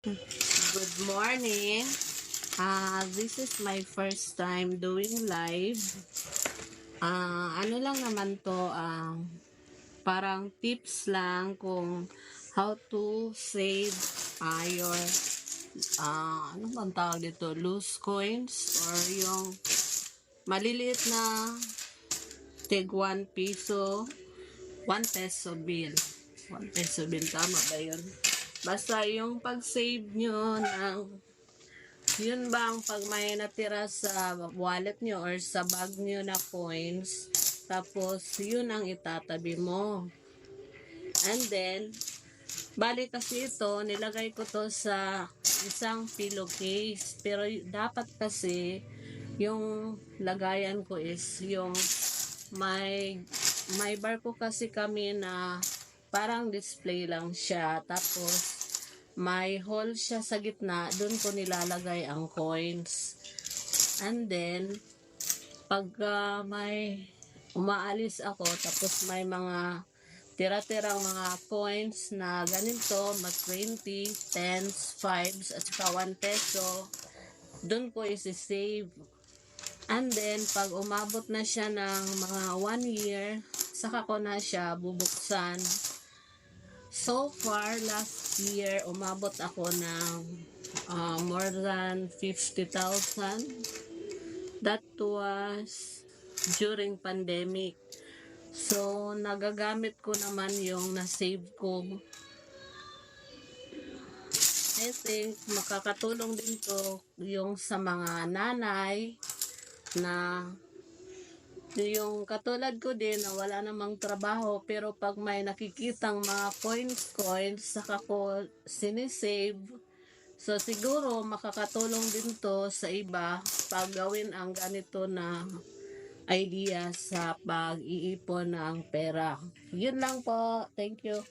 Good morning. This is my first time doing live. Ano lang naman to, parang tips lang kung how to save your ano bang tawag dito, loose coins or yung maliliit na tig 1 peso, 1 peso bill. 1 peso bill, tama ba yun? Basta yung pag-save nyo ng yun bang pag may natira sa wallet nyo or sa bag nyo na coins, tapos yun ang itatabi mo. And then, bali kasi ito, nilagay ko to sa isang pillowcase. Pero dapat kasi, yung lagayan ko is yung may barko kasi kami na parang display lang siya. Tapos, may hole siya sa gitna, doon ko nilalagay ang coins. And then, pag may umaalis ako, tapos may mga tira-tirang mga coins na ganito, mas 20, 10s, 5s, at saka 1 peso, doon ko isi-save. And then, pag umabot na siya ng mga 1 year, saka ko na siya bubuksan. So far, last year, umabot ako ng more than 50,000. That was during pandemic. So, nagagamit ko naman yung na-save ko. I think makakatulong din to yung sa mga nanay na yung katulad ko din na wala namang trabaho, pero pag may nakikitang mga coins, saka ko sinisave. So siguro makakatulong din to sa iba pag gawin ang ganito na idea sa pag-iipon ng pera. Yun lang po. Thank you.